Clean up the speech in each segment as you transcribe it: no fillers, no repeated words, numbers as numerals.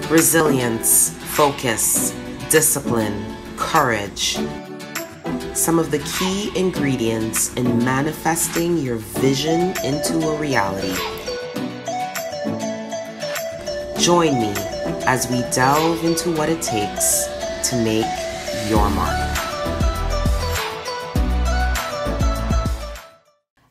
Resilience, focus, discipline, courage. Some of the key ingredients in manifesting your vision into a reality. Join me as we delve into what it takes to make your mark.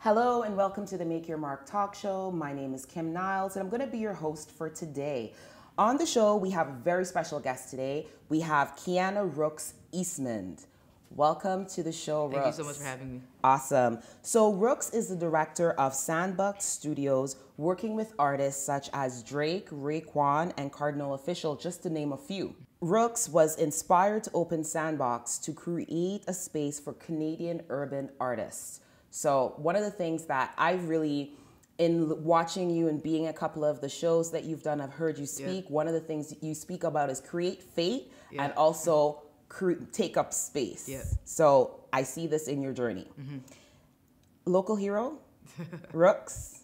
Hello and welcome to the Make Your Mark talk show. My name is Kim Niles and I'm going to be your host for today. On the show, we have a very special guest today. We have Kiana Rookz Eastmond. Welcome to the show, Rookz. Thank you so much for having me. Awesome. So Rookz is the director of Sandbox Studios, working with artists such as Drake, Raekwon, and Kardinal Offishall, just to name a few. Rookz was inspired to open Sandbox to create a space for Canadian urban artists. So one of the things that I've really, in watching you and being a couple of the shows that you've done, I've heard you speak. One of the things you speak about is create fate and also take up space. So I see this in your journey. Local hero, Rookz,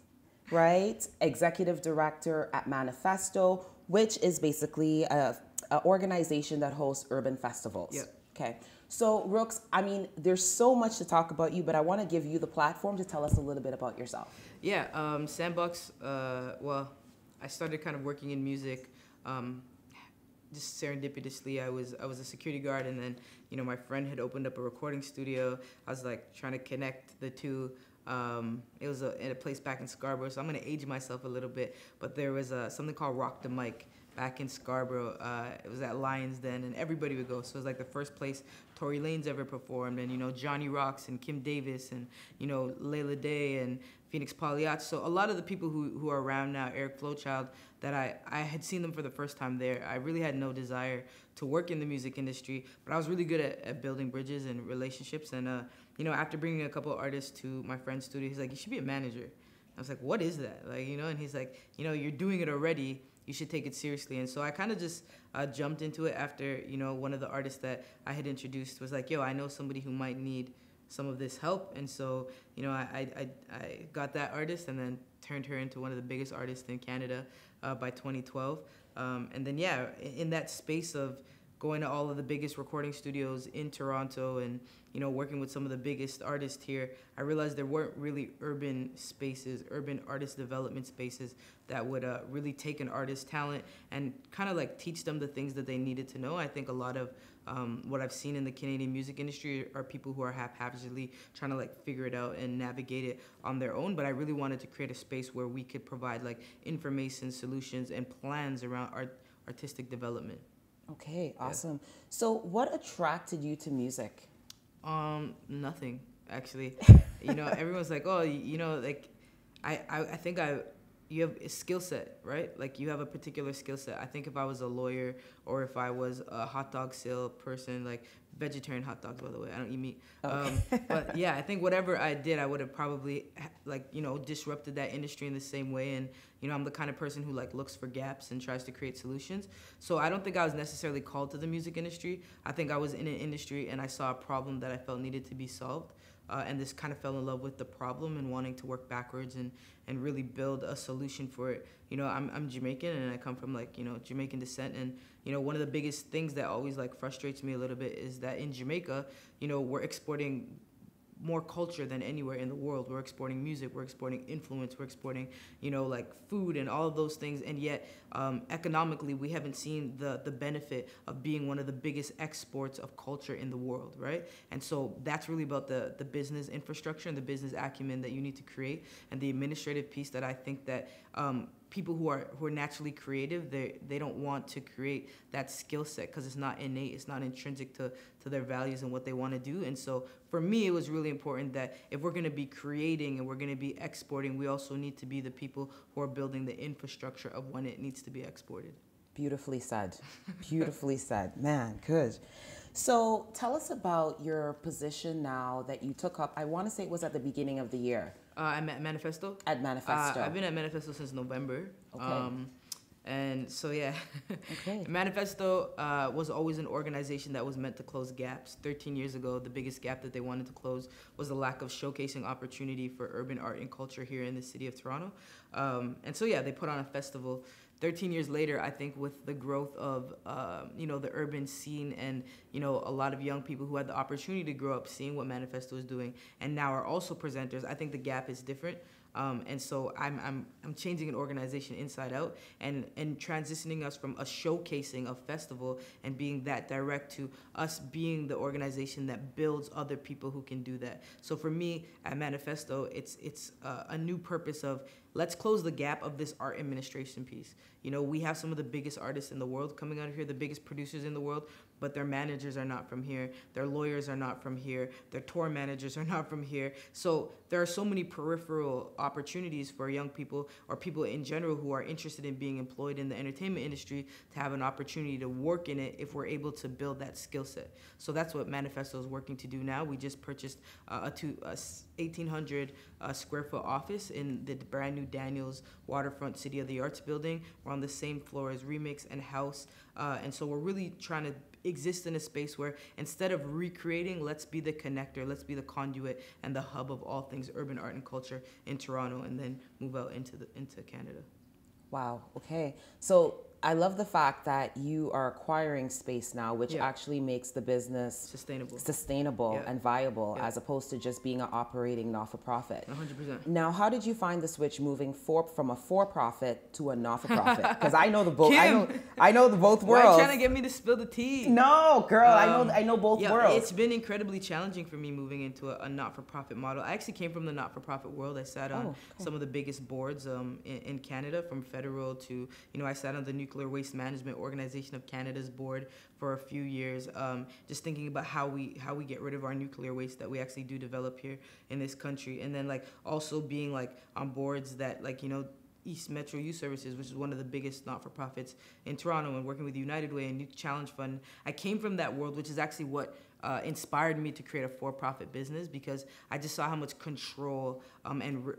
right? Executive director at Manifesto, which is basically an organization that hosts urban festivals. Okay. So Rookz, I mean, there's so much to talk about you, but I want to give you the platform to tell us a little bit about yourself. Sandbox, well, I started kind of working in music just serendipitously. I was a security guard, and then, you know, my friend had opened up a recording studio. I was like trying to connect the two. It was in a place back in Scarborough, so I'm going to age myself a little bit, but there was something called Rock the Mic back in Scarborough. It was at Lions Den, and everybody would go. So it was like the first place Tory Lanez ever performed, and, you know, Johnny Rocks and Kim Davis and, you know, Layla Day and Phoenix Poliat. So a lot of the people who are around now, Eric Flowchild, that I had seen them for the first time there. I really had no desire to work in the music industry, but I was really good at building bridges and relationships. And, you know, after bringing a couple of artists to my friend's studio, he's like, you should be a manager. I was like, what is that? Like, you know, and he's like, you know, you're doing it already. You should take it seriously. And so I kind of just jumped into it after, you know, one of the artists that I had introduced was like, yo, I know somebody who might need some of this help. And so, you know, I got that artist and then turned her into one of the biggest artists in Canada by 2012. And then, yeah, in that space of going to all of the biggest recording studios in Toronto and, you know, working with some of the biggest artists here, I realized there weren't really urban spaces, urban artist development spaces that would really take an artist's talent and kind of like teach them the things that they needed to know. I think a lot of what I've seen in the Canadian music industry are people who are haphazardly trying to like figure it out and navigate it on their own. But I really wanted to create a space where we could provide like information, solutions, and plans around artistic development. Okay, awesome. So what attracted you to music? Nothing, actually. You know, everyone's like, oh, you know, like, I think you have a skill set, right? Like, you have a particular skill set. I think if I was a lawyer or if I was a hot dog sale person, like vegetarian hot dogs, by the way, I don't eat meat. But yeah, I think whatever I did, I would have probably like, you know, disrupted that industry in the same way. And, you know, I'm the kind of person who like looks for gaps and tries to create solutions. So I don't think I was necessarily called to the music industry. I think I was in an industry and I saw a problem that I felt needed to be solved. And just kind of fell in love with the problem and wanting to work backwards and really build a solution for it. You know, I'm Jamaican and I come from like, you know, Jamaican descent. And, you know, one of the biggest things that always like frustrates me a little bit is that in Jamaica, you know, we're exporting more culture than anywhere in the world. We're exporting music, we're exporting influence, we're exporting, you know, like food and all of those things. And yet, economically, we haven't seen the benefit of being one of the biggest exports of culture in the world, right? And so that's really about the business infrastructure and the business acumen that you need to create and the administrative piece that I think that people who are naturally creative, they don't want to create that skill set because it's not innate, it's not intrinsic to their values and what they want to do. And so for me, it was really important that if we're going to be creating and we're going to be exporting, we also need to be the people who are building the infrastructure of when it needs to be exported. Beautifully said. Beautifully said. Man, good. So tell us about your position now that you took up. I want to say it was at the beginning of the year. I'm at Manifesto. At Manifesto. I've been at Manifesto since November. Okay. And so, yeah, Okay. Manifesto was always an organization that was meant to close gaps. 13 years ago, the biggest gap that they wanted to close was the lack of showcasing opportunity for urban art and culture here in the city of Toronto. And so, yeah, they put on a festival. 13 years later, I think with the growth of, the urban scene and, a lot of young people who had the opportunity to grow up seeing what Manifesto is doing and now are also presenters, I think the gap is different. And so I'm changing an organization inside out and transitioning us from a showcasing of festival and being that direct to us being the organization that builds other people who can do that. So for me at Manifesto, it's a new purpose of let's close the gap of this art administration piece. We have some of the biggest artists in the world coming out of here, the biggest producers in the world, but their managers are not from here. Their lawyers are not from here. Their tour managers are not from here. So there are so many peripheral opportunities for young people or people in general who are interested in being employed in the entertainment industry to have an opportunity to work in it if we're able to build that skill set. So that's what Manifesto is working to do now. We just purchased a 1,800 square foot office in the brand new Daniels Waterfront City of the Arts building. We're on the same floor as Remix and House. And so we're really trying to exist in a space where instead of recreating, let's be the connector, let's be the conduit and the hub of all things urban art and culture in Toronto, and then move out into Canada. Wow. Okay. So I love the fact that you are acquiring space now, which Yeah. actually makes the business sustainable Yeah. and viable, Yeah. as opposed to just being an operating not-for-profit. 100%. Now, how did you find the switch moving from a for-profit to a not-for-profit? Because I know the both. I know the both Why are worlds. you trying to get me to spill the tea? No, girl. I know both worlds. It's been incredibly challenging for me moving into a not-for-profit model. I actually came from the not-for-profit world. I sat on some of the biggest boards in Canada, from federal to, I sat on the Nuclear Waste Management Organization of Canada's board for a few years, just thinking about how we get rid of our nuclear waste that we actually do develop here in this country. And then also being on boards that East Metro Youth Services, which is one of the biggest not-for-profits in Toronto, and working with United Way and Youth Challenge Fund. I came from that world, which is actually what inspired me to create a for-profit business, because I just saw how much control and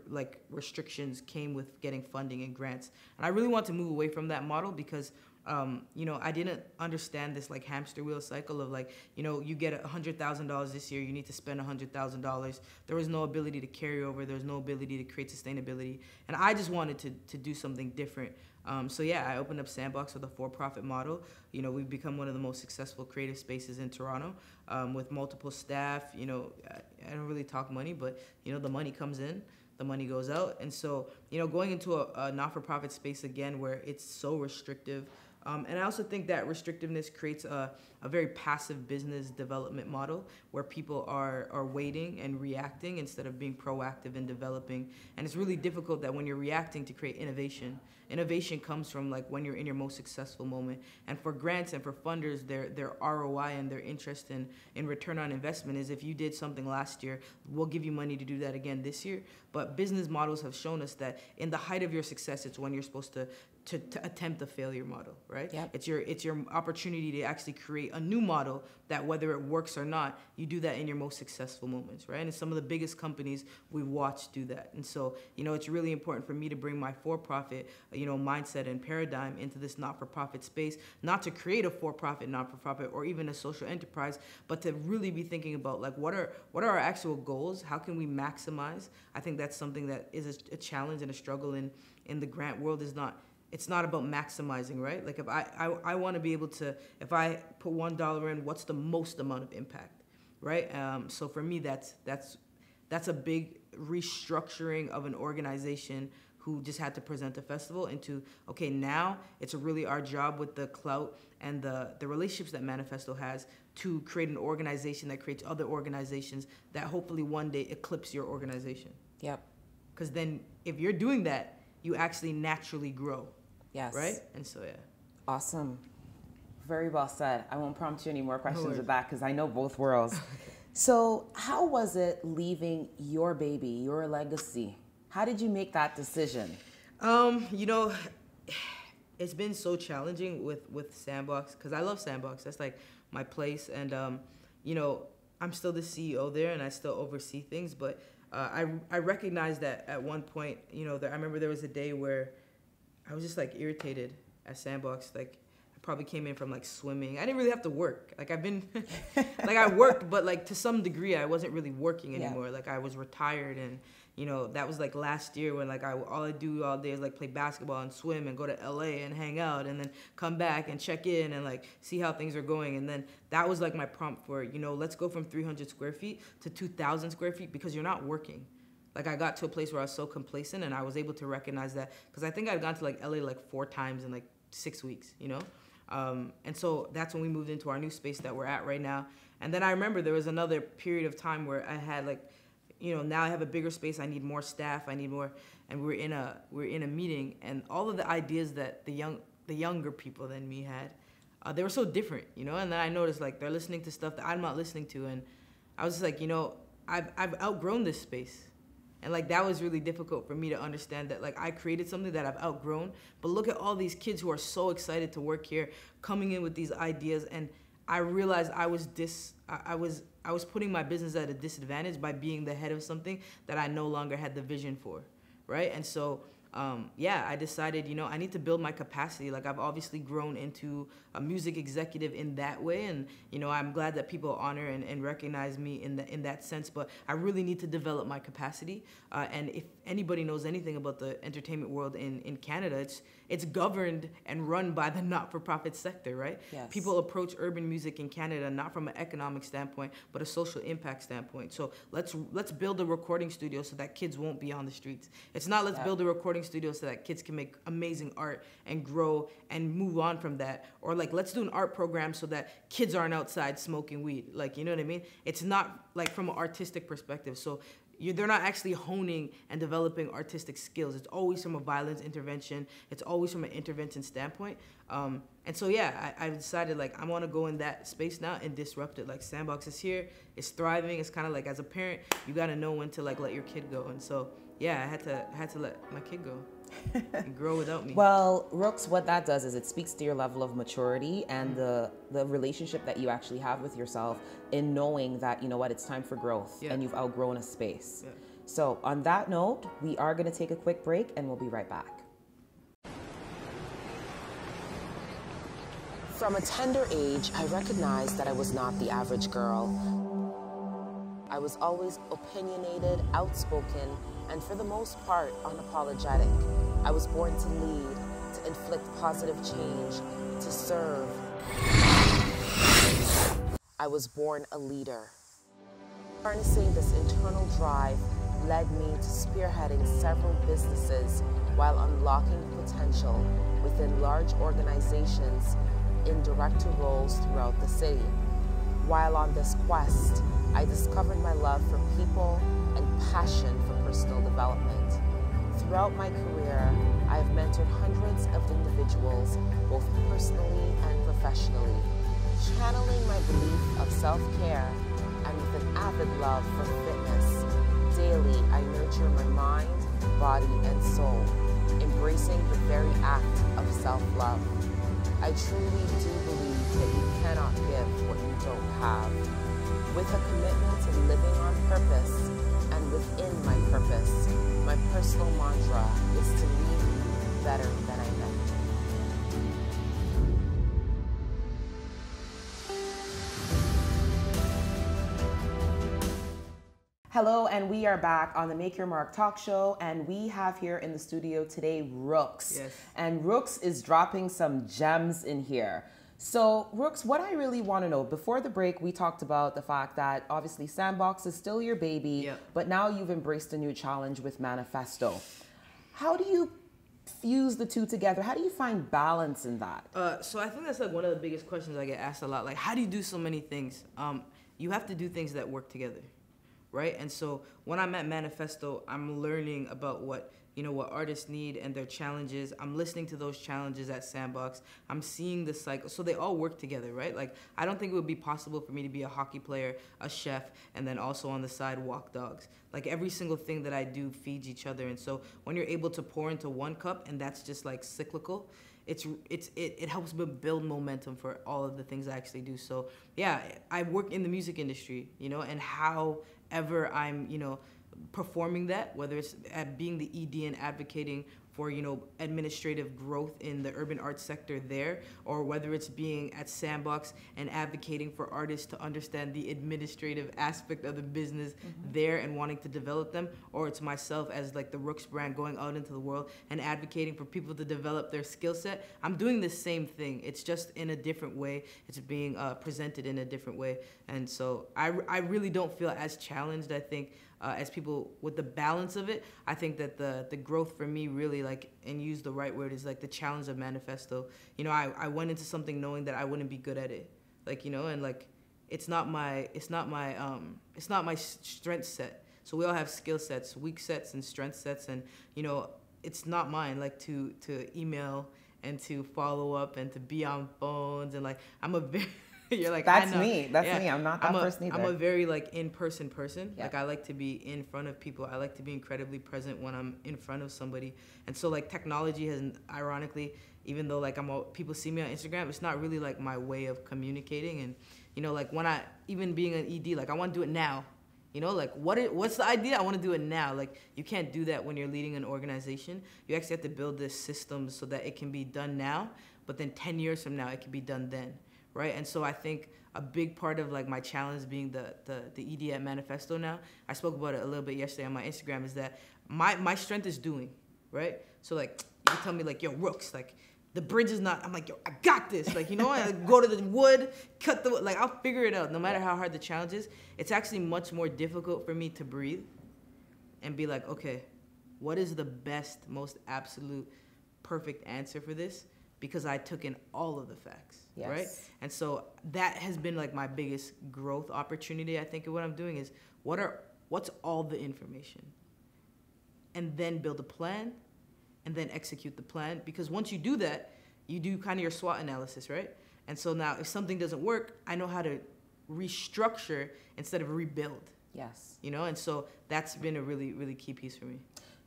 restrictions came with getting funding and grants. And I really want to move away from that model because I didn't understand this hamster wheel cycle of you get $100,000 this year, you need to spend $100,000. There was no ability to carry over. There was no ability to create sustainability. And I just wanted to do something different. I opened up Sandbox with a for-profit model. We've become one of the most successful creative spaces in Toronto with multiple staff. I don't really talk money, but, the money comes in. The money goes out. And so, going into a not-for-profit space again where it's so restrictive. And I also think that restrictiveness creates a very passive business development model where people are waiting and reacting instead of being proactive and developing. And it's really difficult that when you're reacting to create innovation. Innovation comes from when you're in your most successful moment. And for grants and for funders, their ROI and their interest in return on investment is, if you did something last year, we'll give you money to do that again this year. But business models have shown us that in the height of your success, it's when you're supposed to attempt the failure model, right? Yep. It's your opportunity to actually create a new model that, whether it works or not, you do that in your most successful moments, right? And some of the biggest companies we've watched do that. And so, it's really important for me to bring my for-profit, mindset and paradigm into this not-for-profit space, not to create a for-profit, not-for-profit, or even a social enterprise, but to really be thinking about what are our actual goals? How can we maximize? I think that's something that is a challenge and a struggle in the grant world. It's not about maximizing, right? If I want to be able to, if I put $1 in, what's the most amount of impact, right? So for me, that's a big restructuring of an organization who just had to present a festival into, okay, now it's really our job with the clout and the relationships that Manifesto has to create an organization that creates other organizations that hopefully one day eclipse your organization. Yep. Because then if you're doing that, you actually naturally grow. Yes. Right? And so, yeah. Awesome. Very well said. I won't prompt you any more questions with that because I know both worlds. So how was it leaving your baby, your legacy? How did you make that decision? It's been so challenging with Sandbox because I love Sandbox. That's my place. And, I'm still the CEO there and I still oversee things. But I recognize that at one point, I remember there was a day where I was just irritated at Sandbox, like I probably came in from like swimming. I didn't really have to work. Like I've been, like I worked, but like to some degree I wasn't really working anymore. Like I was retired, and you know, that was like last year when like all I do all day is like play basketball and swim and go to LA and hang out and then come back and check in and like see how things are going. And then that was like my prompt for, you know, let's go from 300 square feet to 2,000 square feet because you're not working. Like I got to a place where I was so complacent, and I was able to recognize that because I think I'd gone to like LA like 4 times in like 6 weeks, you know? And so that's when we moved into our new space that we're at right now. And then I remember there was another period of time where I had like, you know, now I have a bigger space, I need more staff, I need more, and we're in a meeting, and all of the ideas that the younger people than me had, they were so different, you know, and then I noticed like they're listening to stuff that I'm not listening to, and I was just like, you know, I've outgrown this space. And like that was really difficult for me to understand that like I created something that I've outgrown, but look at all these kids who are so excited to work here, coming in with these ideas, and I realized I was putting my business at a disadvantage by being the head of something that I no longer had the vision for, right? And so, yeah, I decided, you know, I need to build my capacity. Like I've obviously grown into a music executive in that way, and you know, I'm glad that people honor and recognize me in that sense. But I really need to develop my capacity. And if anybody knows anything about the entertainment world in Canada, it's governed and run by the not-for-profit sector, right? Yes. People approach urban music in Canada not from an economic standpoint, but a social impact standpoint. So let's build a recording studio so that kids won't be on the streets. It's not let's build a recording studio so that kids can make amazing art and grow and move on from that. Or like let's do an art program so that kids aren't outside smoking weed. Like, you know what I mean? It's not like from an artistic perspective. So they're not actually honing and developing artistic skills. It's always from a violence intervention. It's always from an intervention standpoint. And so, yeah, I decided, like, I want to go in that space now and disrupt it. Like, Sandbox is here. It's thriving. It's kind of like, as a parent, you got to know when to, like, let your kid go. And so, yeah, I had to let my kid go and grow without me. Well, Rookz, what that does is it speaks to your level of maturity and the relationship that you actually have with yourself in knowing that, you know what, it's time for growth and you've outgrown a space. Yeah. So on that note, we are going to take a quick break and we'll be right back. From a tender age, I recognized that I was not the average girl. I was always opinionated, outspoken, and for the most part, unapologetic. I was born to lead, to inflict positive change, to serve. I was born a leader. Harnessing this internal drive led me to spearheading several businesses while unlocking potential within large organizations in director roles throughout the city. While on this quest, I discovered my love for people and passion for personal development. Throughout my career, I have mentored hundreds of individuals, both personally and professionally. Channeling my belief of self-care and with an avid love for fitness, daily I nurture my mind, body, and soul, embracing the very act of self-love. I truly do believe that you cannot give what you don't have. With a commitment to living on purpose and within my purpose, my personal mantra is to leave better than I met. Hello, and we are back on the Make Your Mark talk show, and we have here in the studio today Rookz. Yes. And Rookz is dropping some gems in here. So, Rookz, what I really want to know, before the break, we talked about the fact that obviously Sandbox is still your baby, but now you've embraced a new challenge with Manifesto. How do you fuse the two together? How do you find balance in that? So I think that's like one of the biggest questions I get asked a lot. Like, how do you do so many things? You have to do things that work together, right? And so when I'm at Manifesto, I'm learning about what artists need and their challenges. I'm listening to those challenges at Sandbox. I'm seeing the cycle. So they all work together, right? Like, I don't think it would be possible for me to be a hockey player, a chef, and then also on the side walk dogs. Like, every single thing that I do feeds each other. And so when you're able to pour into one cup and that's just like cyclical, it helps build momentum for all of the things I actually do. So yeah, I work in the music industry, and however I'm, performing that, whether it's at being the ED and advocating for, you know, administrative growth in the urban arts sector there, or whether it's being at Sandbox and advocating for artists to understand the administrative aspect of the business there and wanting to develop them, or it's myself as like the Rookz brand going out into the world and advocating for people to develop their skill set. I'm doing the same thing. It's just in a different way. It's being presented in a different way. And so I really don't feel as challenged, I think, as people with the balance of it. I think that the growth for me really, like, and use the right word, is like the challenge of manifesto. You know, I went into something knowing that I wouldn't be good at it, like, you know, and like it's not my strength set. So we all have skill sets, weak sets and strength sets, and you know, it's not mine, like to email and to follow up and to be on phones, and like I'm a very you're like, that's I know. me. That's me. I'm not that person either. I'm a very like in-person person. Yeah. Like I like to be in front of people. I like to be incredibly present when I'm in front of somebody. And so like technology has, ironically, even though like people see me on Instagram, it's not really like my way of communicating. And you know, like when even being an ED, like I want to do it now. You know, like what's the idea? I want to do it now. Like you can't do that when you're leading an organization. You actually have to build this system so that it can be done now, but then 10 years from now, it can be done then. Right, and so I think a big part of like my challenge being the ED at Manifesto now, I spoke about it a little bit yesterday on my Instagram, is that my strength is doing, right? So like you can tell me like, yo, Rookz, like the bridge is not, I'm like, yo, I got this. Like, you know, I go to the wood, cut the wood, like I'll figure it out. No matter how hard the challenge is, it's actually much more difficult for me to breathe and be like, okay, what is the best, most absolute, perfect answer for this? Because I took in all of the facts, yes. Right? And so that has been like my biggest growth opportunity, I think, of what I'm doing is what's all the information? And then build a plan and then execute the plan. Because once you do that, you do kind of your SWOT analysis, right? And so now if something doesn't work, I know how to restructure instead of rebuild. Yes. You know, and so that's been a really, really key piece for me.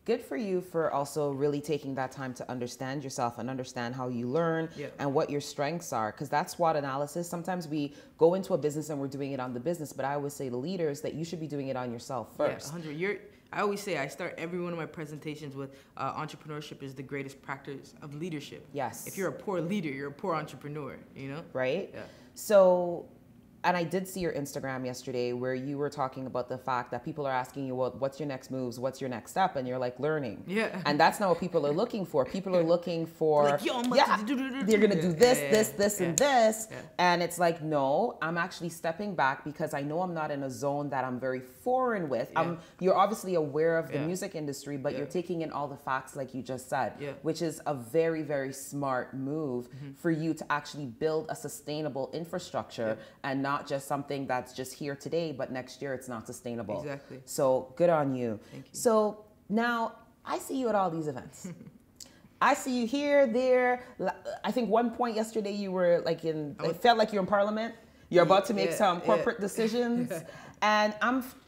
Good for you for also really taking that time to understand yourself and understand how you learn and what your strengths are. Because that's SWOT analysis. Sometimes we go into a business and we're doing it on the business, but I always say to leaders that you should be doing it on yourself first. Yeah, 100. I always say, I start every one of my presentations with entrepreneurship is the greatest practice of leadership. Yes. If you're a poor leader, you're a poor entrepreneur, you know? Right? Yeah. So, and I did see your Instagram yesterday where you were talking about the fact that people are asking you, well, what's your next moves? What's your next step? And you're like, learning. Yeah. And that's not what people are looking for. People are looking for, like, yo, they're going to do this, and this. Yeah. And it's like, no, I'm actually stepping back because I know I'm not in a zone that I'm very foreign with. Yeah. You're obviously aware of the music industry, but you're taking in all the facts like you just said, which is a very, very smart move for you to actually build a sustainable infrastructure and not just something that's just here today, but next year it's not sustainable. Exactly. So good on you. Thank you. So now I see you at all these events. I see you here, there. I think one point yesterday you were like it felt like you're in Parliament. You're about to make some corporate decisions. And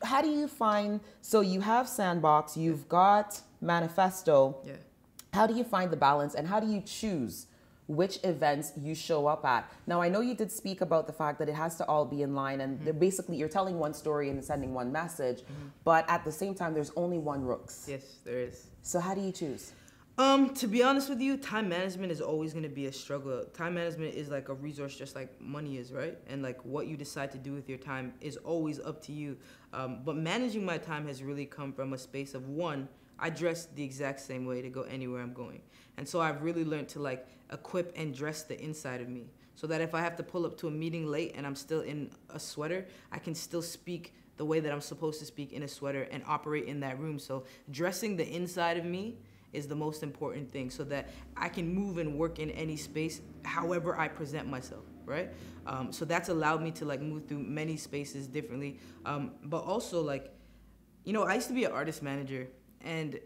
how do you find, so you have Sandbox, you've got Manifesto. Yeah. How do you find the balance and how do you choose which events you show up at? Now, I know you did speak about the fact that it has to all be in line and basically you're telling one story and sending one message, but at the same time, there's only one Rookz. Yes, there is. So how do you choose? To be honest with you, time management is always going to be a struggle. Time management is like a resource just like money is, right? And like what you decide to do with your time is always up to you. But managing my time has really come from a space of, one, I dress the exact same way to go anywhere I'm going. And so I've really learned to like equip and dress the inside of me so that if I have to pull up to a meeting late and I'm still in a sweater, I can still speak the way that I'm supposed to speak in a sweater and operate in that room. So dressing the inside of me is the most important thing so that I can move and work in any space however I present myself, right? So that's allowed me to like move through many spaces differently. But also like, you know, I used to be an artist manager and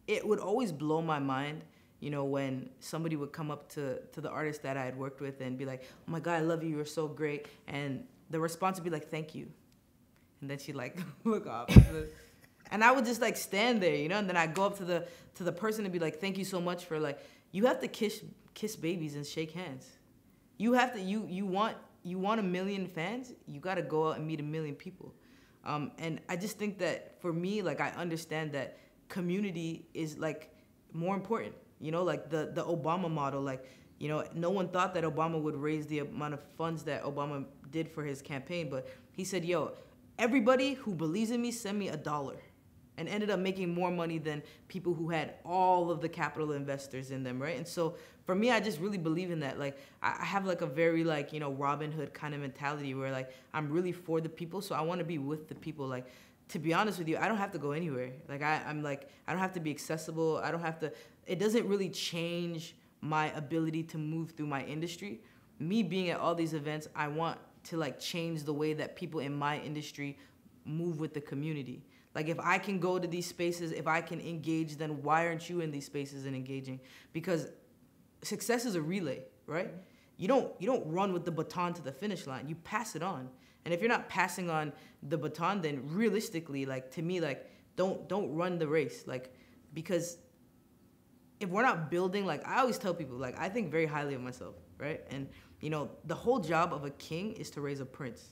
it would always blow my mind, you know, when somebody would come up to the artist that I had worked with and be like, oh my God, I love you, you're so great. And the response would be like, thank you. And then she'd like look off. And I would just like stand there, you know, and then I'd go up to the person and be like, thank you so much for like, you have to kiss babies and shake hands. You have to, you want 1 million fans, you got to go out and meet 1 million people. And I just think that for me, like I understand that community is like more important. You know, like the Obama model, like, you know, no one thought that Obama would raise the amount of funds that Obama did for his campaign, but he said, yo, everybody who believes in me, send me $1. And ended up making more money than people who had all of the capital investors in them, right? And so for me, I just really believe in that. Like, I have like a very like, you know, Robin Hood kind of mentality where like, I'm really for the people, so I want to be with the people. Like, to be honest with you, I don't have to go anywhere. Like, I'm like, I don't have to be accessible. I don't have to, it doesn't really change my ability to move through my industry. Me being at all these events, I want to like change the way that people in my industry move with the community. Like, if I can go to these spaces, if I can engage, then why aren't you in these spaces and engaging? Because success is a relay, right? You don't run with the baton to the finish line. You pass it on. And if you're not passing on the baton, then realistically, like, to me, like, don't run the race. Like, because if we're not building, like, I always tell people, like, I think very highly of myself, right? And, you know, the whole job of a king is to raise a prince.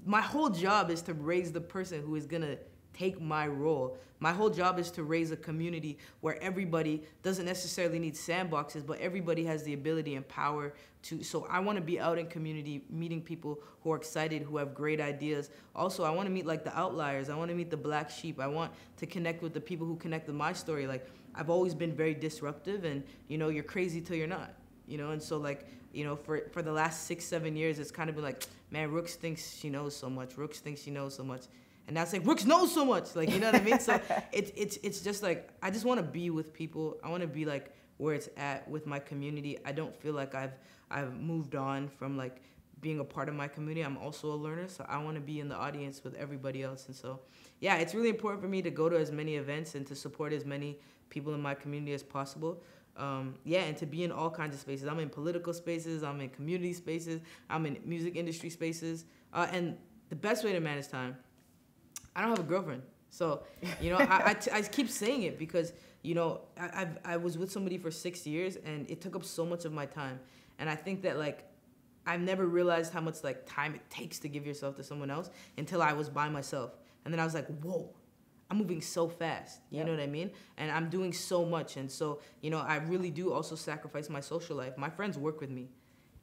My whole job is to raise the person who is gonna take my role. My whole job is to raise a community where everybody doesn't necessarily need sandboxes, but everybody has the ability and power to. So I want to be out in community, meeting people who are excited, who have great ideas. Also, I want to meet like the outliers. I want to meet the black sheep. I want to connect with the people who connect with my story. Like, I've always been very disruptive, and, you know, you're crazy till you're not, you know? And so, like, you know, for the last 6-7 years, it's kind of been like, man, Rookz thinks she knows so much. Rookz thinks she knows so much. And now it's like, Rookz knows so much. Like, you know what I mean? So it's just like, I just want to be with people. I want to be like where it's at with my community. I don't feel like I've moved on from like being a part of my community. I'm also a learner, so I want to be in the audience with everybody else. And so, yeah, it's really important for me to go to as many events and to support as many people in my community as possible. Yeah, and to be in all kinds of spaces. I'm in political spaces, I'm in community spaces, I'm in music industry spaces. And the best way to manage time, I don't have a girlfriend. So, you know, I keep saying it because, you know, I was with somebody for 6 years and it took up so much of my time. And I think that, like, I've never realized how much, like, time it takes to give yourself to someone else until I was by myself. And then I was like, whoa, I'm moving so fast. You know what I mean? And I'm doing so much. And so, you know, I really do also sacrifice my social life. My friends work with me.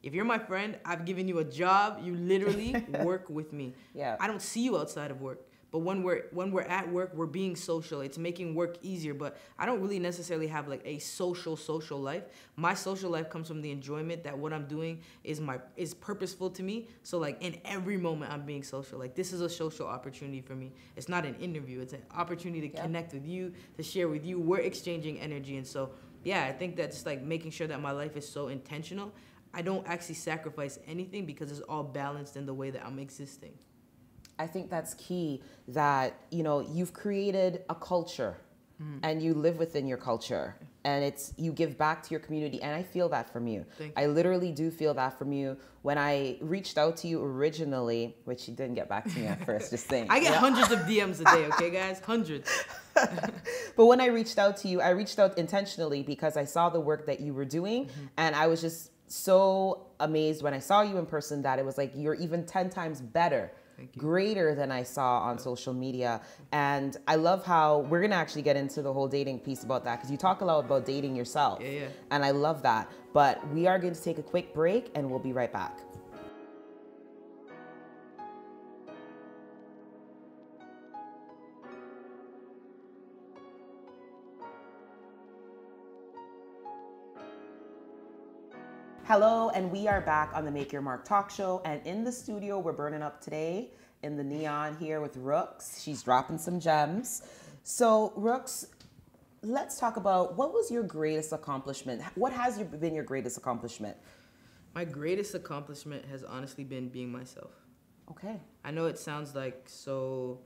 If you're my friend, I've given you a job. You literally work with me. Yeah. I don't see you outside of work. But when we're at work, we're being social. It's making work easier. But I don't really necessarily have like a social life. My social life comes from the enjoyment that what I'm doing is purposeful to me. So like in every moment I'm being social. Like this is a social opportunity for me. It's not an interview. It's an opportunity to connect with you, to share with you. We're exchanging energy. And so yeah, I think that's like making sure that my life is so intentional. I don't actually sacrifice anything because it's all balanced in the way that I'm existing. I think that's key, that, you know, you've created a culture and you live within your culture and it's, you give back to your community. And I feel that from you. I literally do feel that from you. When I reached out to you originally, which you didn't get back to me at first, just saying. I get hundreds of DMs a day, okay, guys? Hundreds. But when I reached out to you, I reached out intentionally because I saw the work that you were doing and I was just so amazed when I saw you in person that it was like, you're even 10 times better. Greater than I saw on social media. And I love how we're going to actually get into the whole dating piece about that because you talk a lot about dating yourself. Yeah. And I love that. But we are going to take a quick break and we'll be right back. Hello, and we are back on the Make Your Mark talk show. And in the studio, we're burning up today in the neon here with Rookz. She's dropping some gems. So Rookz, let's talk about, what was your greatest accomplishment? What has been your greatest accomplishment? My greatest accomplishment has honestly been being myself. Okay. I know it sounds like so,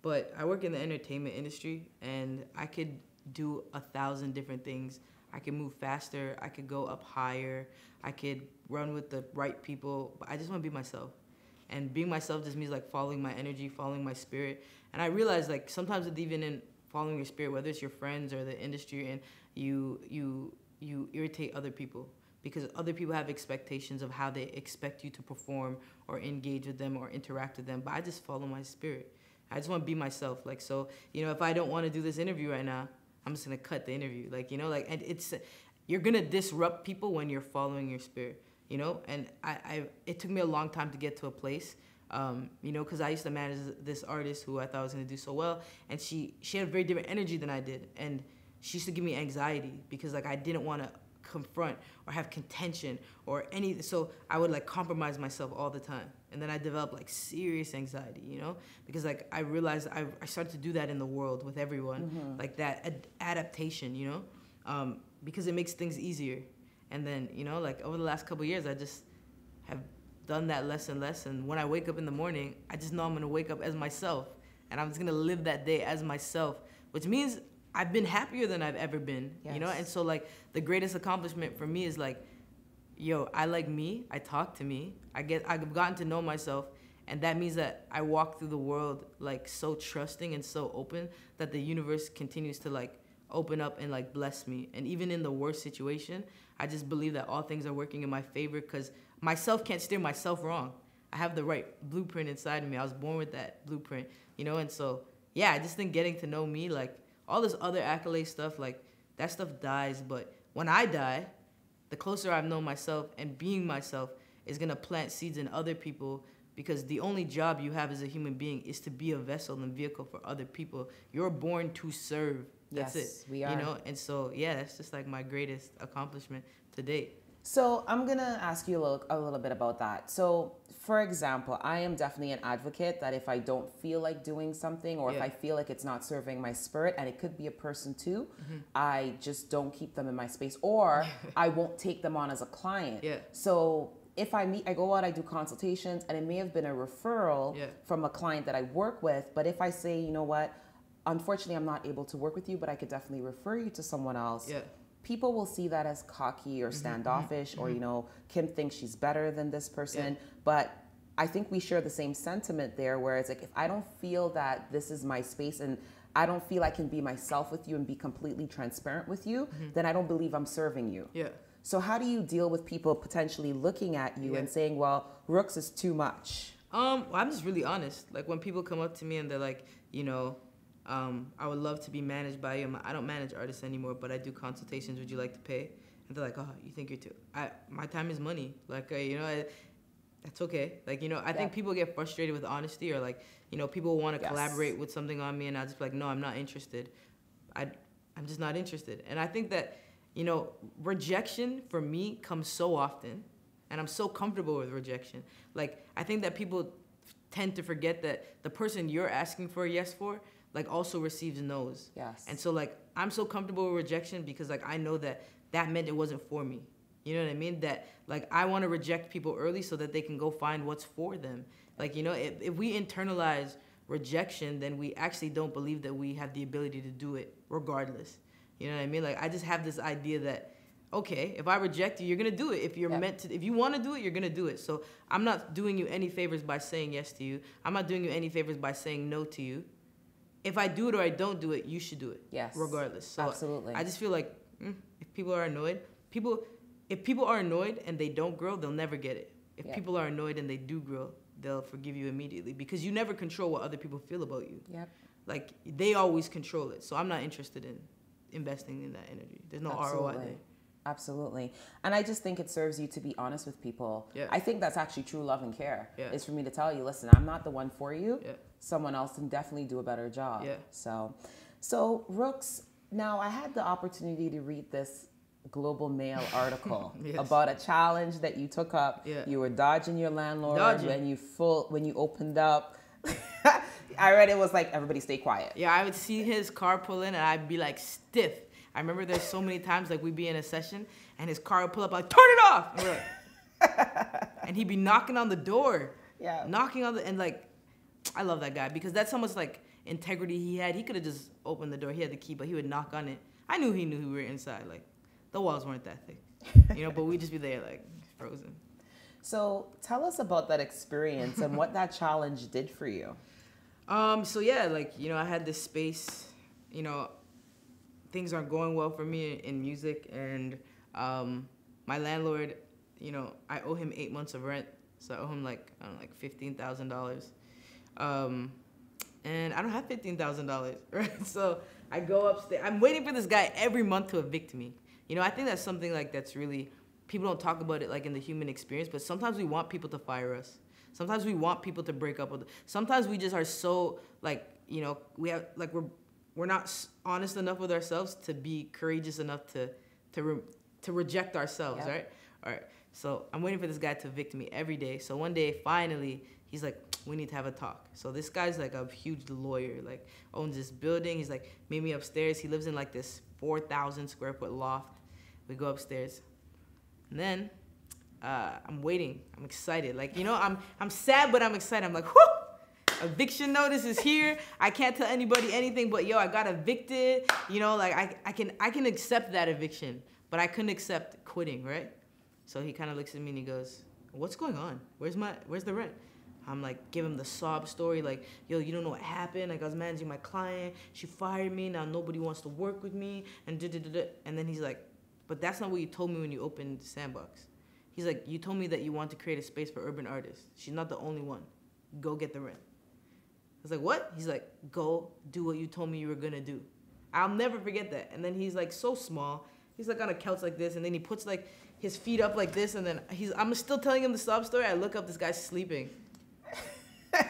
but I work in the entertainment industry and I could do 1,000 different things. I could move faster, I could go up higher, I could run with the right people, but I just want to be myself. And being myself just means like following my energy, following my spirit. And I realize like sometimes with even in following your spirit, whether it's your friends or the industry, and you irritate other people because other people have expectations of how they expect you to perform or engage with them or interact with them. But I just follow my spirit. I just want to be myself. Like, so, you know, if I don't want to do this interview right now, I'm just gonna cut the interview. Like, you know, like, and you're gonna disrupt people when you're following your spirit, you know? And it took me a long time to get to a place, you know, because I used to manage this artist who I thought was gonna do so well, and she had a very different energy than I did, and she used to give me anxiety because, like, I didn't want to confront or have contention or any, so I would, like, compromise myself all the time. And then I developed, like, serious anxiety, you know, because, like, I realized I started to do that in the world with everyone, like that adaptation, you know, because it makes things easier. And then, you know, like, over the last couple of years, I just have done that less and less. And when I wake up in the morning, I just know I'm gonna wake up as myself, and I'm just gonna live that day as myself, which means I've been happier than I've ever been, you know? And so, like, the greatest accomplishment for me is, like, yo, I like me, I talk to me, I've gotten to know myself, and that means that I walk through the world, like, so trusting and so open that the universe continues to, like, open up and, like, bless me. And even in the worst situation, I just believe that all things are working in my favor because myself can't steer myself wrong. I have the right blueprint inside of me. I was born with that blueprint, you know? And so, yeah, I just think getting to know me, like, all this other accolade stuff, like, that stuff dies. But when I die, the closer I've known myself and being myself is going to plant seeds in other people, because the only job you have as a human being is to be a vessel and vehicle for other people. You're born to serve. That's it. We are. You know? And so, yeah, that's just, like, my greatest accomplishment to date. So I'm going to ask you a little bit about that. So, for example, I am definitely an advocate that if I don't feel like doing something, or if I feel like it's not serving my spirit, and it could be a person too, I just don't keep them in my space, or I won't take them on as a client. So if I go out, I do consultations, and it may have been a referral from a client that I work with, but if I say, you know what, unfortunately, I'm not able to work with you, but I could definitely refer you to someone else. People will see that as cocky or standoffish, or, you know, Kim thinks she's better than this person. But I think we share the same sentiment there, where it's like, if I don't feel that this is my space and I don't feel I can be myself with you and be completely transparent with you, then I don't believe I'm serving you. So how do you deal with people potentially looking at you and saying, well, Rookz is too much? Well, I'm just really honest. Like, when people come up to me and they're like, you know, I would love to be managed by you. I don't manage artists anymore, but I do consultations. Would you like to pay? And they're like, oh, you think you're too... my time is money. Like, you know, that's okay. Like, you know, I think people get frustrated with honesty, or, like, you know, people want to collaborate with something on me, and I just be like, no, I'm not interested. I'm just not interested. And I think that, you know, rejection for me comes so often, and I'm so comfortable with rejection. Like, I think that people tend to forget that the person you're asking for a yes for, like, also receives no's. And so, like, I'm so comfortable with rejection because, like, I know that meant it wasn't for me. You know what I mean? That, like, I want to reject people early so that they can go find what's for them. Like, you know, if we internalize rejection, then we actually don't believe that we have the ability to do it regardless. You know what I mean? Like, I just have this idea that, okay, if I reject you, you're going to do it. If you're meant to, if you want to do it, you're going to do it. So I'm not doing you any favors by saying yes to you. I'm not doing you any favors by saying no to you. If I do it or I don't do it, you should do it. Regardless. So absolutely. I just feel like if people are annoyed, if people are annoyed and they don't grow, they'll never get it. If people are annoyed and they do grow, they'll forgive you immediately, because you never control what other people feel about you. Like, they always control it. So I'm not interested in investing in that energy. There's no ROI there. Absolutely. And I just think it serves you to be honest with people. I think that's actually true love and care. Is for me to tell you, listen, I'm not the one for you. Someone else can definitely do a better job. So Rookz, now I had the opportunity to read this Global Mail article about a challenge that you took up. You were dodging your landlord when you opened up. I read it was like, everybody stay quiet. I would see his car pull in and I'd be like stiff. I remember there's so many times, like, we'd be in a session and his car would pull up, like, turn it off! And, we're like, and he'd be knocking on the door. Knocking on the, and, like, I love that guy, because that's how much, like, integrity he had. He could have just opened the door. He had the key, but he would knock on it. I knew he knew we were inside. Like, the walls weren't that thick, you know, but we'd just be there, like, frozen. So tell us about that experience and what that challenge did for you. So yeah, like, you know, I had this space, you know, things aren't going well for me in music, and my landlord, you know, I owe him 8 months of rent, so I owe him, like, I don't know, like $15,000. and I don't have $15,000, right? So I go upstairs. I'm waiting for this guy every month to evict me. You know, I think that's something like that's really, people don't talk about it like in the human experience, but sometimes we want people to fire us. Sometimes we want people to break up with us. Sometimes we just are so like, you know, we have like we're not honest enough with ourselves to be courageous enough to reject ourselves, yep. Right? All right. So I'm waiting for this guy to evict me every day. So one day, finally, he's like, we need to have a talk. So this guy's like a huge lawyer, like owns this building. He's like, meet me upstairs. He lives in like this 4,000 square foot loft. We go upstairs. And then I'm waiting. I'm excited. Like, you know, I'm sad, but I'm excited. I'm like, whoo! Eviction notice is here. I can't tell anybody anything, but yo, I got evicted. You know, like I can accept that eviction, but I couldn't accept quitting, right? So he kind of looks at me and he goes, what's going on? Where's the rent? I'm like, give him the sob story, like, yo, you don't know what happened. Like, I was managing my client. She fired me. Now nobody wants to work with me. And da-da-da-da. And then he's like, but that's not what you told me when you opened Sandbox. He's like, you told me that you want to create a space for urban artists. She's not the only one. Go get the rent. I was like, what? He's like, go do what you told me you were going to do. I'll never forget that. And then he's like so small. He's like on a couch like this. And then he puts like his feet up like this. And then I'm still telling him the sob story. I look up, this guy's sleeping.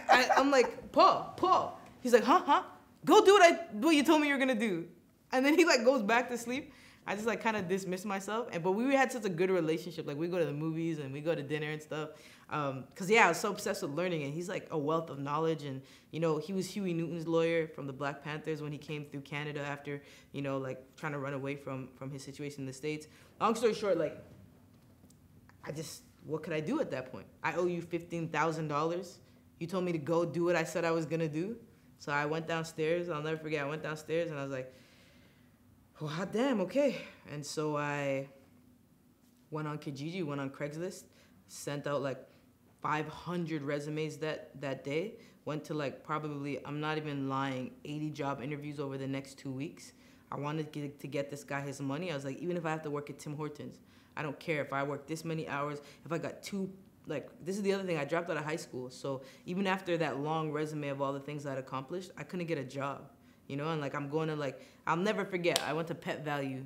I'm like, Paul. He's like, huh? Go do what you told me you were gonna do. And then he like goes back to sleep. I just like kind of dismiss myself. But we had such a good relationship. Like we go to the movies and we go to dinner and stuff. Cause yeah, I was so obsessed with learning, and he's like a wealth of knowledge. And you know, he was Huey Newton's lawyer from the Black Panthers when he came through Canada after, you know, like trying to run away from his situation in the States. Long story short, like what could I do at that point? I owe you $15,000. You told me to go do what I said I was gonna do. So I went downstairs. I'll never forget. I went downstairs and I was like, well, hot damn, okay. And so I went on Kijiji, went on Craigslist, sent out like 500 resumes that day. Went to like probably, I'm not even lying, 80 job interviews over the next 2 weeks. I wanted to get this guy his money. I was like, even if I have to work at Tim Hortons, I don't care if I work this many hours. If I got like, this is the other thing, I dropped out of high school. So even after that long resume of all the things I'd accomplished, I couldn't get a job, you know? And like, I'm going to like, I'll never forget, I went to Pet Value.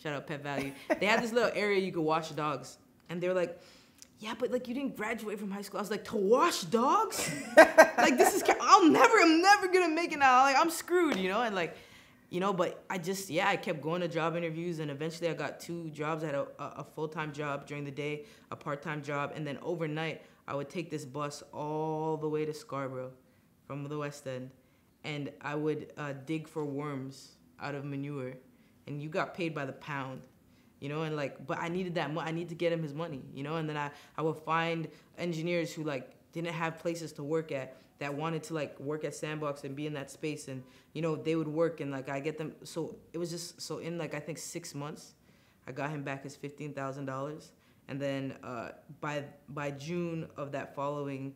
Shout out Pet Value. They had this little area you could wash dogs. And they were like, yeah, but like you didn't graduate from high school. I was like, to wash dogs? Like this is, I'm never gonna make it now. Like I'm screwed, you know? And like, you know, but I kept going to job interviews, and eventually I got 2 jobs. I had a full-time job during the day, a part-time job, and then overnight I would take this bus all the way to Scarborough from the West End, and I would dig for worms out of manure, and you got paid by the pound, you know, and like, but I needed that money. I need to get him his money, you know, and then I would find engineers who like didn't have places to work at, that wanted to like work at Sandbox and be in that space, and you know they would work, and like I get them. So it was just so in like I think 6 months, I got him back his $15,000, and then by June of that following,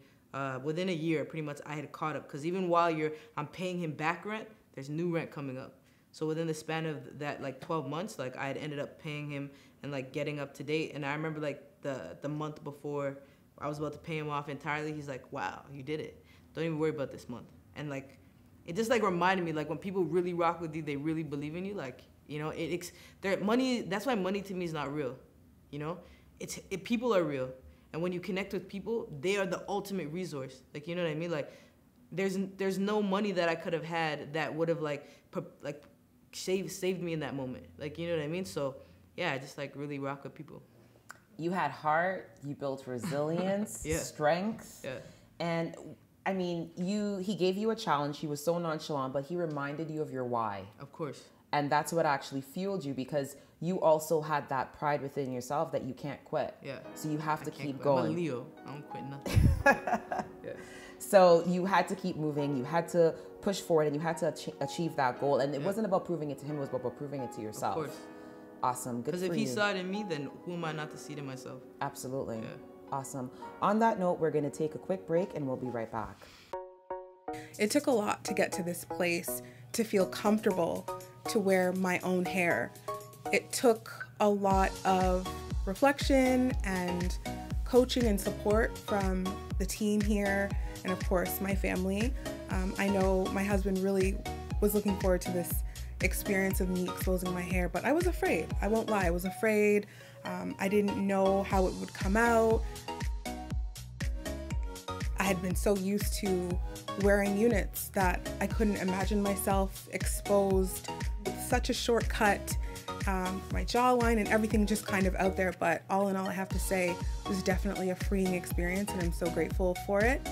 within a year, pretty much I had caught up, because even while I'm paying him back rent, there's new rent coming up. So within the span of that like 12 months, like I had ended up paying him and like getting up to date. And I remember like the month before I was about to pay him off entirely, he's like, wow, you did it. Don't even worry about this month. And like, it just like reminded me, like when people really rock with you, they really believe in you. Like, you know, their money, that's why money to me is not real. You know, people are real. And when you connect with people, they are the ultimate resource. Like, you know what I mean? Like, there's no money that I could have had that would have like saved me in that moment. Like, you know what I mean? So yeah, I just like really rock with people. You had heart, you built resilience, yeah. Strength. Yeah. And I mean, he gave you a challenge. He was so nonchalant, but he reminded you of your why. Of course. And that's what actually fueled you, because you also had that pride within yourself that you can't quit. Yeah. So you have to keep quit. going. I'm a Leo. I don't quit nothing. Yeah. So you had to keep moving. You had to push forward, and you had to achieve that goal. And it wasn't about proving it to him. It was about proving it to yourself. Of course. Awesome. Good for you. Because if he saw it in me, then who am I not to see it in myself? Absolutely. Yeah. Awesome. On that note, we're going to take a quick break, and we'll be right back. It took a lot to get to this place, to feel comfortable to wear my own hair. It took a lot of reflection and coaching and support from the team here, and of course my family. I know my husband really was looking forward to this experience of me exposing my hair, but I was afraid. I won't lie, I was afraid. I didn't know how it would come out. I had been so used to wearing units that I couldn't imagine myself exposed with such a short cut, my jawline and everything just kind of out there. But all in all, I have to say it was definitely a freeing experience, and I'm so grateful for it.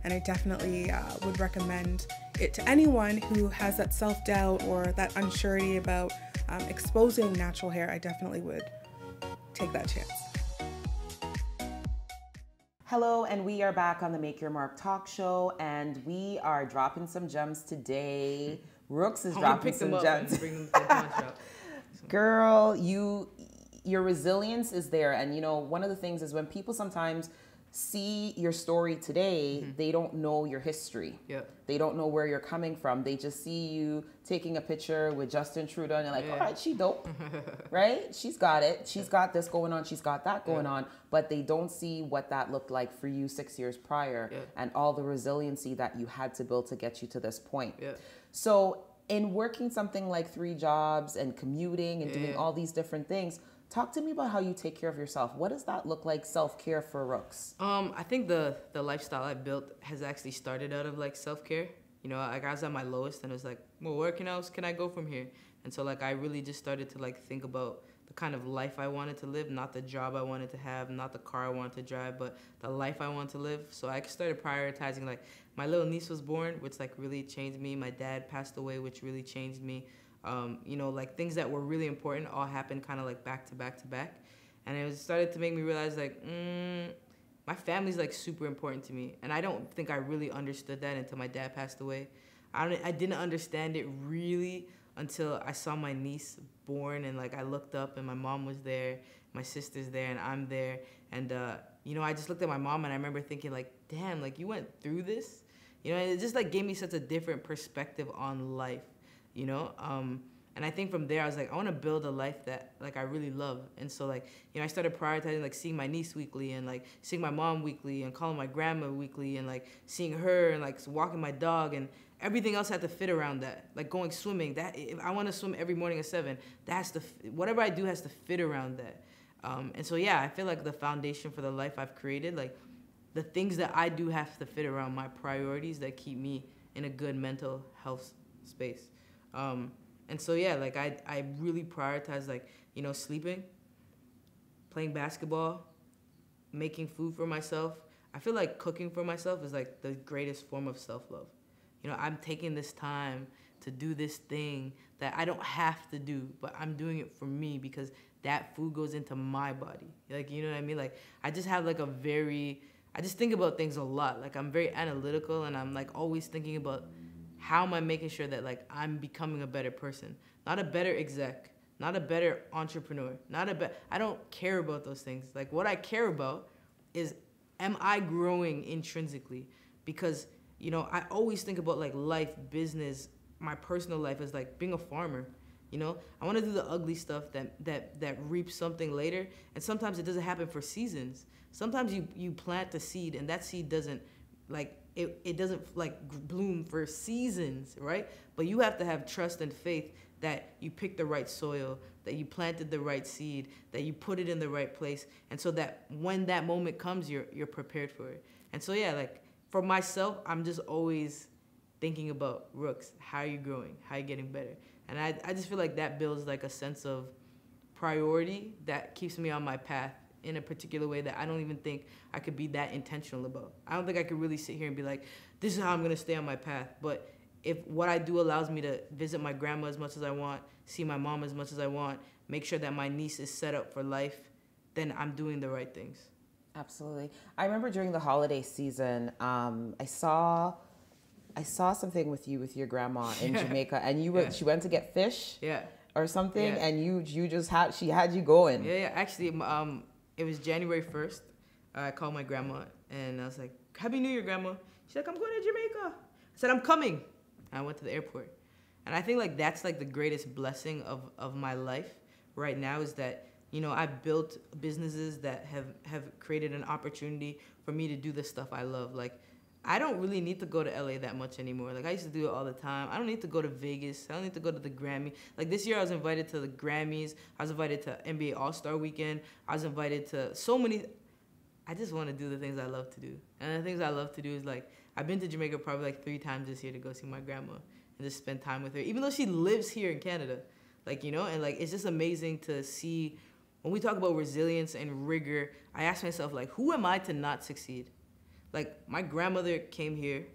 And I definitely would recommend it to anyone who has that self-doubt or that unsurety about exposing natural hair. I definitely would take that chance. Hello, and we are back on the Make Your Mark talk show, and we are dropping some gems today. Rookz is dropping some gems. And bring them to the pawn shop. Girl, your resilience is there, and you know, one of the things is when people sometimes see your story today, they don't know your history. Yeah. They don't know where you're coming from. They just see you taking a picture with Justin Trudeau and they're like, all right, she dope, right? She's got it. She's got this going on. She's got that going on. But they don't see what that looked like for you 6 years prior and all the resiliency that you had to build to get you to this point. Yeah. So in working something like 3 jobs and commuting and doing all these different things, talk to me about how you take care of yourself. What does that look like, self-care for Rookz? I think the lifestyle I built has actually started out of like self-care. You know, like I was at my lowest and it was like, well, where else can I go from here? And so like I really just started to like think about the kind of life I wanted to live, not the job I wanted to have, not the car I wanted to drive, but the life I wanted to live. So I started prioritizing, like my little niece was born, which like really changed me. My dad passed away, which really changed me. You know, like things that were really important all happened kind of like back to back to back. And it started to make me realize like, my family's like super important to me. And I don't think I really understood that until my dad passed away. I didn't understand it really until I saw my niece born and like I looked up and my mom was there, my sister's there and I'm there. And, you know, I just looked at my mom and I remember thinking like, damn, like you went through this? You know, it just like gave me such a different perspective on life. You know, and I think from there I was like, I want to build a life that like I really love. And so like, you know, I started prioritizing like seeing my niece weekly and like seeing my mom weekly and calling my grandma weekly and like seeing her and like walking my dog, and everything else had to fit around that. Like going swimming, that if I want to swim every morning at 7, that has to, whatever I do has to fit around that. And so yeah, I feel like the foundation for the life I've created, like the things that I do have to fit around my priorities that keep me in a good mental health space. And so, yeah, like I really prioritize like, you know, sleeping, playing basketball, making food for myself. I feel like cooking for myself is like the greatest form of self-love. You know, I'm taking this time to do this thing that I don't have to do, but I'm doing it for me because that food goes into my body. Like, you know what I mean? Like, I just have like I just think about things a lot. Like, I'm very analytical and I'm like always thinking about how am I making sure that like I'm becoming a better person, not a better exec, not a better entrepreneur, I don't care about those things. Like what I care about is, am I growing intrinsically? Because, you know, I always think about like life, business, my personal life as like being a farmer. You know, I want to do the ugly stuff that reaps something later. And sometimes it doesn't happen for seasons. Sometimes you plant the seed and that seed doesn't like, it doesn't like bloom for seasons, right? But you have to have trust and faith that you picked the right soil, that you planted the right seed, that you put it in the right place. And so that when that moment comes, you're prepared for it. And so, yeah, like for myself, I'm just always thinking about, Rookz, how are you growing? How are you getting better? And I just feel like that builds like a sense of priority that keeps me on my path in a particular way that I don't even think I could be that intentional about. I don't think I could really sit here and be like, this is how I'm gonna stay on my path. But if what I do allows me to visit my grandma as much as I want, see my mom as much as I want, make sure that my niece is set up for life, then I'm doing the right things. Absolutely. I remember during the holiday season, I saw something with you with your grandma in Jamaica, and she went to get fish or something, and she had you going. Yeah. Actually, it was January 1st. I called my grandma and I was like, Happy New Year, Grandma. She's like, I'm going to Jamaica. I said, I'm coming. And I went to the airport. And I think like that's like the greatest blessing of my life right now is that, You know, I've built businesses that have created an opportunity for me to do the stuff I love. Like, I don't really need to go to LA that much anymore. Like, I used to do it all the time. I don't need to go to Vegas. I don't need to go to the Grammy. Like, this year I was invited to the Grammys. I was invited to NBA All-Star Weekend. I was invited to so many. I just want to do the things I love to do. And the things I love to do is, like, I've been to Jamaica probably like 3 times this year to go see my grandma and just spend time with her, even though she lives here in Canada. Like, you know, and like, it's just amazing to see. When we talk about resilience and rigor, I ask myself, like, who am I to not succeed? Like, my grandmother came here,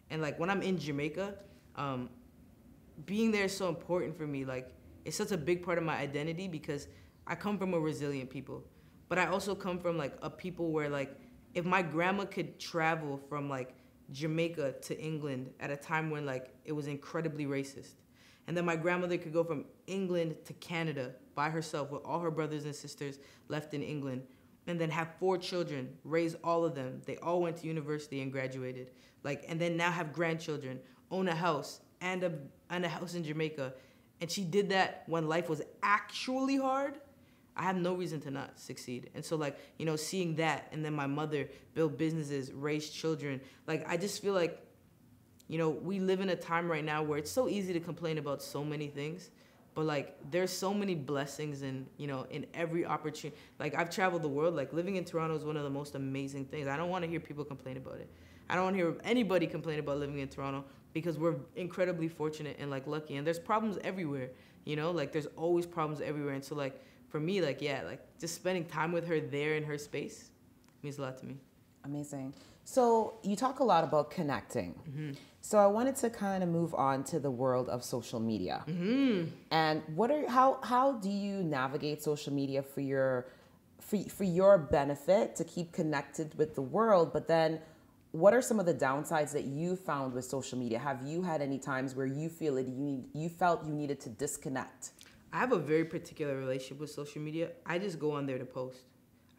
and like, when I'm in Jamaica, being there is so important for me. Like, it's such a big part of my identity because I come from a resilient people. But I also come from like a people where, like, if my grandma could travel from like Jamaica to England at a time when like it was incredibly racist, and then my grandmother could go from England to Canada by herself with all her brothers and sisters left in England, and then have 4 children, raise all of them. They all went to university and graduated. Like, and then now have grandchildren, own a house and a house in Jamaica. And she did that when life was actually hard. I have no reason to not succeed. And so, like, you know, seeing that, and then my mother build businesses, raise children, like, I just feel like, you know, we live in a time right now where it's so easy to complain about so many things, but like, there's so many blessings in, you know, in every opportunity. Like, I've traveled the world. Like, living in Toronto is one of the most amazing things. I don't want to hear people complain about it. I don't want to hear anybody complain about living in Toronto, because we're incredibly fortunate and like lucky, and there's problems everywhere, you know, like, there's always problems everywhere. And so, like, for me, like, yeah, like, just spending time with her there in her space means a lot to me. Amazing. So you talk a lot about connecting. Mm-hmm. So I wanted to kind of move on to the world of social media. Mm-hmm. And how do you navigate social media for your benefit to keep connected with the world? But then, what are some of the downsides that you found with social media? Have you had any times where you felt you needed to disconnect? I have a very particular relationship with social media. I just go on there to post.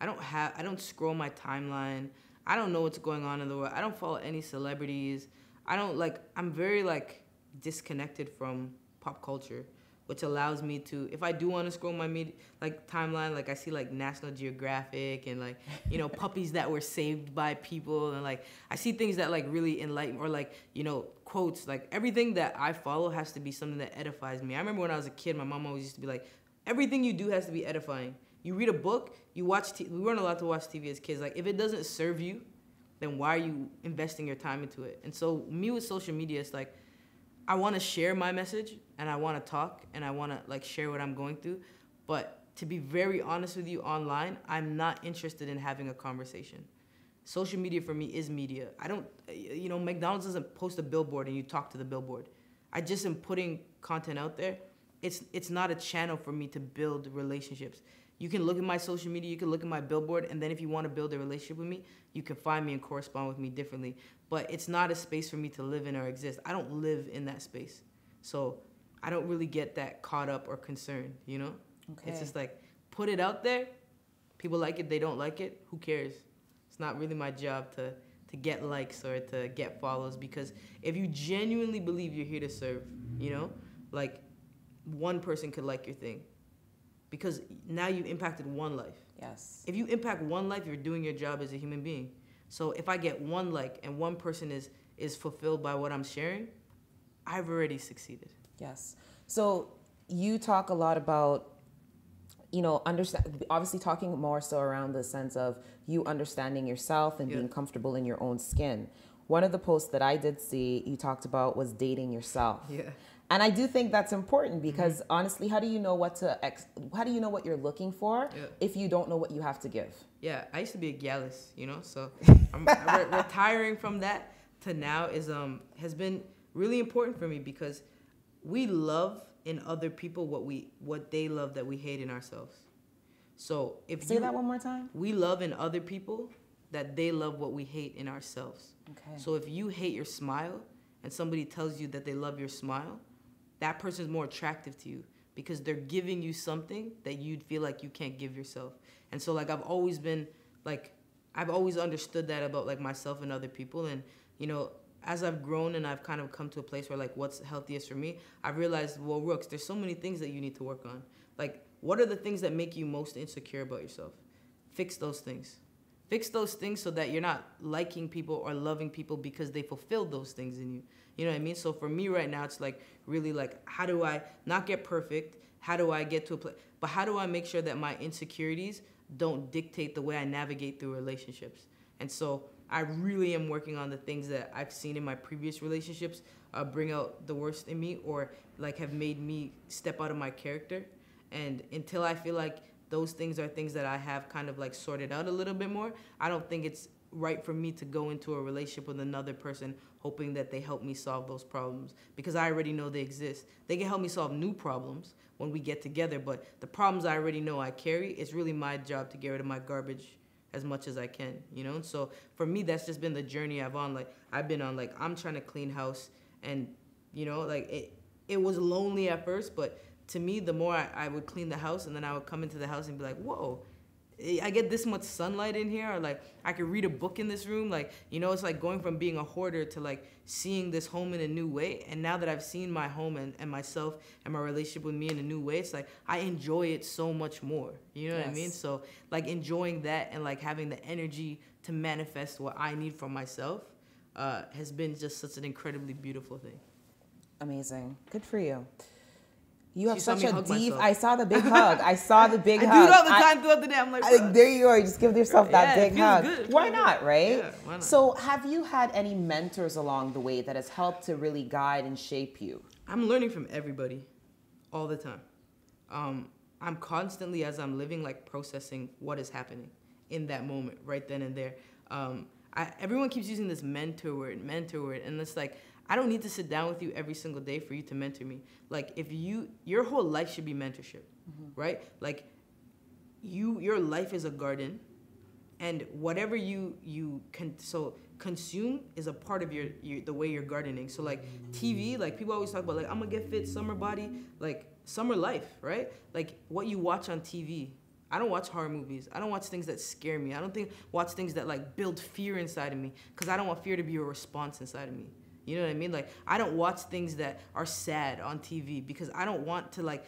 I don't scroll my timeline. I don't know what's going on in the world. I don't follow any celebrities. I'm very like disconnected from pop culture, which allows me to, if I do want to scroll my media, like timeline, like I see like National Geographic and like, you know, puppies that were saved by people, and like I see things that like really enlighten, or like, you know, quotes. Like, everything that I follow has to be something that edifies me. I remember when I was a kid, my mom always used to be like, everything you do has to be edifying. You read a book, you watch TV. We weren't allowed to watch TV as kids. Like, if it doesn't serve you, then why are you investing your time into it? And so me with social media, it's like, I want to share my message, and I want to talk, and I want to like share what I'm going through. But to be very honest with you, online, I'm not interested in having a conversation. Social media for me is media. I don't, you know, McDonald's doesn't post a billboard and you talk to the billboard. I just am putting content out there. It's not a channel for me to build relationships. You can look at my social media, you can look at my billboard, and then if you want to build a relationship with me, you can find me and correspond with me differently. But it's not a space for me to live in or exist. I don't live in that space. So I don't really get that caught up or concerned, you know? Okay. It's just like, put it out there. People like it, they don't like it. Who cares? It's not really my job to get likes or to get follows, because if you genuinely believe you're here to serve, you know, like, one person could like your thing, because now you've impacted one life. Yes. If you impact one life, you're doing your job as a human being. So if I get one like and one person is fulfilled by what I'm sharing, I've already succeeded. Yes. So you talk a lot about, you know, obviously talking more so around the sense of you understanding yourself and being comfortable in your own skin. One of the posts that I did see you talked about was dating yourself. Yeah. And I do think that's important, because honestly, how do you know what you're looking for if you don't know what you have to give? Yeah, I used to be a gallus, you know, so I'm retiring from that to now has been really important for me, because we love in other people what they love that we hate in ourselves. So Say that one more time. We love in other people that they love what we hate in ourselves. Okay. So if you hate your smile and somebody tells you that they love your smile, that person is more attractive to you, because they're giving you something that you'd feel like you can't give yourself. And so like I've always understood that about like myself and other people. And, you know, as I've grown and I've kind of come to a place where like what's healthiest for me, I've realized, well, Rookz, there's so many things that you need to work on. Like, what are the things that make you most insecure about yourself? Fix those things. Fix those things so that you're not liking people or loving people because they fulfilled those things in you. You know what I mean? So for me right now, it's like really like, how do I not get perfect? How do I get to a place? But how do I make sure that my insecurities don't dictate the way I navigate through relationships? And so I really am working on the things that I've seen in my previous relationships bring out the worst in me, or like have made me step out of my character. And until I feel like those things are things that I have kind of like sorted out a little bit more, I don't think it's right for me to go into a relationship with another person hoping that they help me solve those problems, because I already know they exist. They can help me solve new problems when we get together, but the problems I already know I carry, it's really my job to get rid of my garbage as much as I can, you know? And so for me, that's just been the journey I've been on. Like, I'm trying to clean house, and, you know, like it was lonely at first, but to me, the more I would clean the house, and then I would come into the house and be like, whoa, I get this much sunlight in here, or like I could read a book in this room. Like, you know, it's like going from being a hoarder to like seeing this home in a new way. And now that I've seen my home and myself and my relationship with me in a new way, it's like I enjoy it so much more. You know what I mean? So like enjoying that and like having the energy to manifest what I need for myself has been just such an incredibly beautiful thing. Amazing. Good for you. You have She saw such me a hug deep. myself. I saw the big hug. I saw the big hug. I do it all the time throughout the day. I'm like, there you are. You just give yourself that big hug. Good. Why not, right? Yeah, why not? So, have you had any mentors along the way that has helped to really guide and shape you? I'm learning from everybody all the time. I'm constantly, as I'm living, like processing what is happening in that moment, right then and there. Everyone keeps using this mentor word, and it's like, I don't need to sit down with you every single day for you to mentor me. Like, if your whole life should be mentorship, right? Like, your life is a garden, and whatever you consume is a part of the way you're gardening. So like TV, like people always talk about like, I'm gonna get fit, summer body, like summer life, right? Like what you watch on TV. I don't watch horror movies. I don't watch things that scare me. I don't watch things that like build fear inside of me, because I don't want fear to be a response inside of me. You know what I mean? Like, I don't watch things that are sad on TV, because I don't want to, like,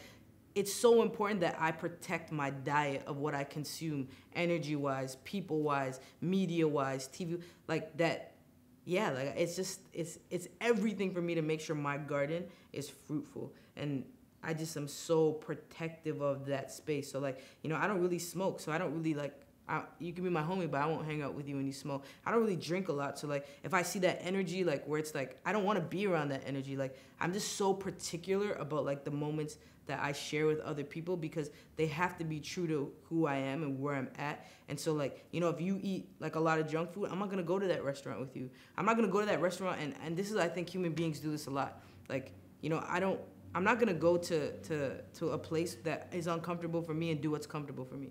it's so important that I protect my diet of what I consume, energy-wise, people-wise, media-wise, TV, like that. Yeah, like, it's just, it's everything for me to make sure my garden is fruitful. And I just am so protective of that space. So, like, you know, I don't really smoke, so I don't really, like, you can be my homie, but I won't hang out with you when you smoke. I don't really drink a lot, so like if I see that energy, like where it's like I don't want to be around that energy. Like I'm just so particular about like the moments that I share with other people, because they have to be true to who I am and where I'm at. And so like, you know, if you eat like a lot of junk food, I'm not gonna go to that restaurant with you. I'm not gonna go to that restaurant, and this is, I think human beings do this a lot. Like, you know, I'm not gonna go to a place that is uncomfortable for me and do what's comfortable for me.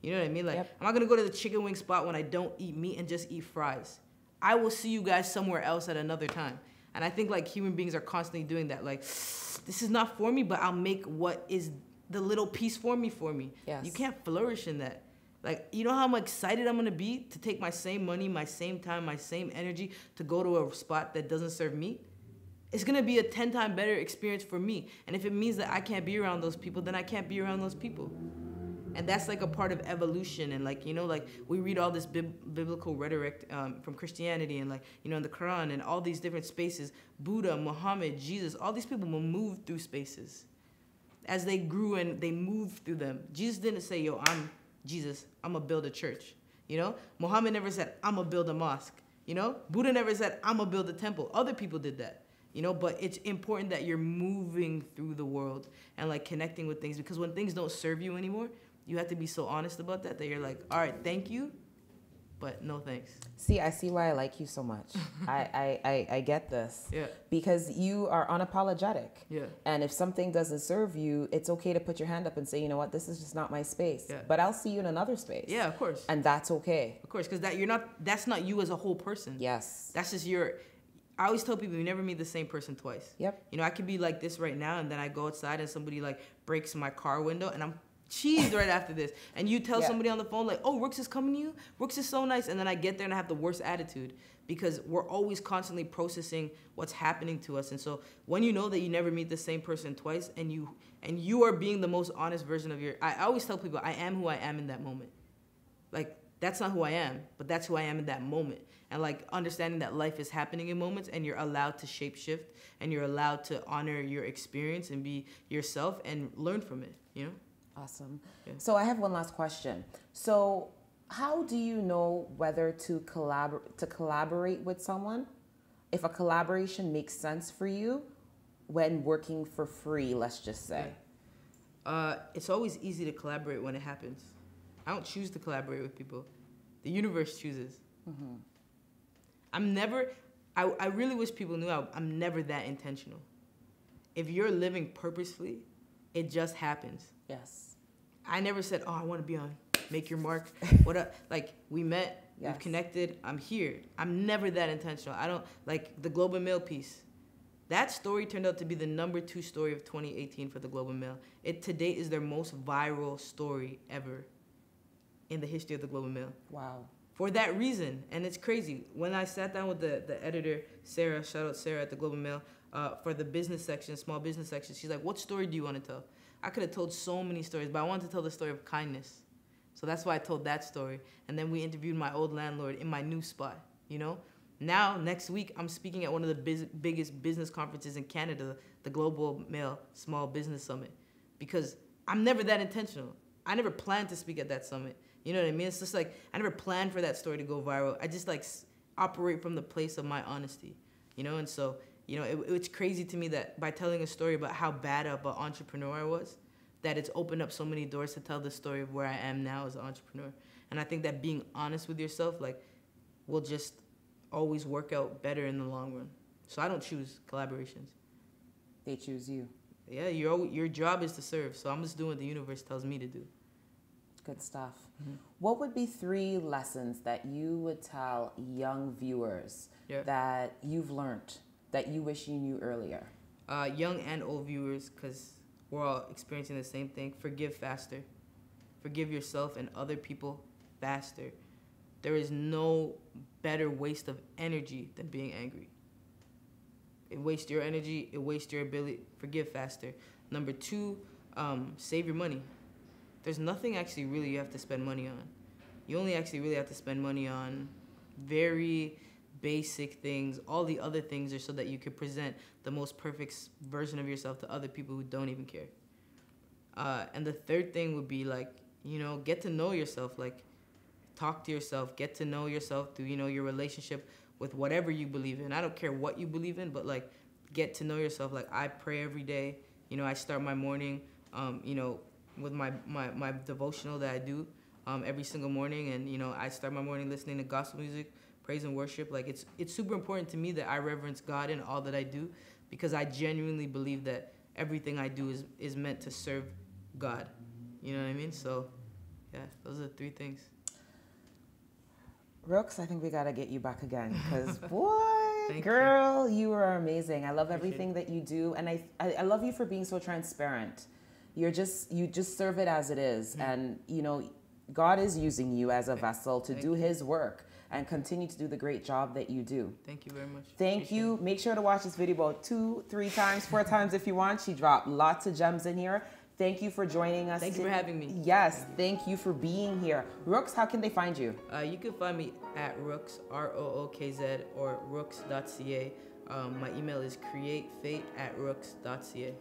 You know what I mean? Like, I'm not going to go to the chicken wing spot when I don't eat meat and just eat fries. I will see you guys somewhere else at another time. And I think, like, human beings are constantly doing that. Like, this is not for me, but I'll make what is the little piece for me. Yes. You can't flourish in that. Like, you know how excited I'm going to be to take my same money, my same time, my same energy to go to a spot that doesn't serve meat? It's going to be a 10 times better experience for me. And if it means that I can't be around those people, then I can't be around those people. And that's like a part of evolution. And like, you know, like we read all this biblical rhetoric from Christianity, and like, you know, in the Quran and all these different spaces, Buddha, Muhammad, Jesus, all these people moved through spaces. As they grew and they moved through them. Jesus didn't say, yo, I'm Jesus, I'm gonna build a church. You know, Muhammad never said, I'm gonna build a mosque. You know, Buddha never said, I'm gonna build a temple. Other people did that. You know, but it's important that you're moving through the world and like connecting with things, because when things don't serve you anymore, you have to be so honest about that you're like, all right, thank you, but no thanks. See, I see why I like you so much. I get this. Yeah. Because you are unapologetic. Yeah. And if something doesn't serve you, it's okay to put your hand up and say, you know what, this is just not my space. Yeah. But I'll see you in another space. Yeah, of course. And that's okay. Of course, because that's not you as a whole person. Yes. That's just I always tell people, you never meet the same person twice. Yep. You know, I could be like this right now, and then I go outside and somebody like breaks my car window, and I'm cheese right after this. And you tell Yeah. somebody on the phone, like, oh, Rookz is coming to you? Rookz is so nice. And then I get there and I have the worst attitude because we're always constantly processing what's happening to us. And so when you know that you never meet the same person twice and you are being the most honest version of I always tell people, I am who I am in that moment. Like, that's not who I am, but that's who I am in that moment. And like understanding that life is happening in moments and you're allowed to shape shift and you're allowed to honor your experience and be yourself and learn from it, you know? Awesome. Yeah. So I have one last question. So how do you know whether to collaborate with someone? If a collaboration makes sense for you when working for free, let's just say. Yeah. It's always easy to collaborate when it happens. I don't choose to collaborate with people. The universe chooses. Mm-hmm. I really wish people knew I'm never that intentional. If you're living purposefully, it just happens. Yes. I never said, oh, I want to be on Make Your Mark. What up? Like, we met, Yes. we've connected, I'm here. I'm never that intentional. I don't, like, the Globe and Mail piece. That story turned out to be the #2 story of 2018 for the Globe and Mail. It, to date, is their most viral story ever in the history of the Globe and Mail. Wow. For that reason, and it's crazy. When I sat down with the editor, Sarah, shout out Sarah at the Globe and Mail, for the business section, small business section, she's like, what story do you want to tell? I could have told so many stories, but I wanted to tell the story of kindness. So that's why I told that story. And then we interviewed my old landlord in my new spot, you know? Now, next week, I'm speaking at one of the biggest business conferences in Canada, the Global Mail Small Business Summit, because I'm never that intentional. I never planned to speak at that summit. You know what I mean? It's just like, I never planned for that story to go viral. I just like operate from the place of my honesty, you know? And so, you know, it's crazy to me that by telling a story about how bad of an entrepreneur I was, that it's opened up so many doors to tell the story of where I am now as an entrepreneur. And I think that being honest with yourself, like, will just always work out better in the long run. So I don't choose collaborations. They choose you. Yeah, your job is to serve. So I'm just doing what the universe tells me to do. Good stuff. Mm-hmm. What would be 3 lessons that you would tell young viewers that you've learned that you wish you knew earlier? Young and old viewers, because we're all experiencing the same thing. Forgive faster. Forgive yourself and other people faster. There is no better waste of energy than being angry. It wastes your energy. It wastes your ability. Forgive faster. Number 2, save your money. There's nothing actually really you have to spend money on. You only actually really have to spend money on very basic things. All the other things are so that you can present the most perfect version of yourself to other people who don't even care. And the 3rd thing would be, like, you know, get to know yourself. Like, talk to yourself. Get to know yourself through, you know, your relationship with whatever you believe in. I don't care what you believe in, but, like, get to know yourself. Like, I pray every day. You know, I start my morning, you know, with my devotional that I do every single morning. And, you know, I start my morning listening to gospel music, praise and worship. Like, it's super important to me that I reverence God in all that I do, because I genuinely believe that everything I do is meant to serve God. You know what I mean? So, yeah, those are the 3 things. Rookz, I think we got to get you back again, because, boy, girl, you are amazing. I love everything that you do, and I love you for being so transparent. You just serve it as it is. And, you know, God is using you as a vessel to do his work and continue to do the great job that you do. Thank you very much. Thank you. Make sure to watch this video about 2, 3 times, 4 times if you want. She dropped lots of gems in here. Thank you for joining us. Thank you for having me. Yes, thank you for being here. Rookz, how can they find you? You can find me at Rookz, ROOKZ, or Rookz.ca. My email is createfate@Rookz.ca.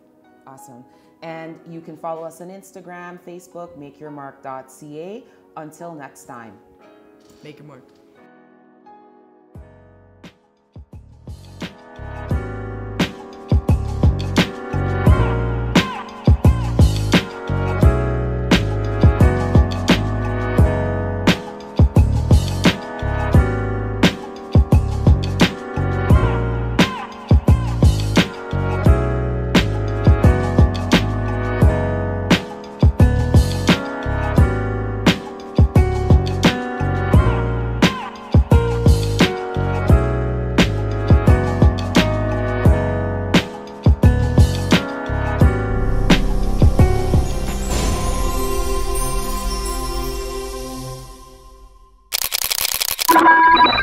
Awesome. And you can follow us on Instagram, Facebook, makeyourmark.ca. Until next time. Make your mark. Rookz.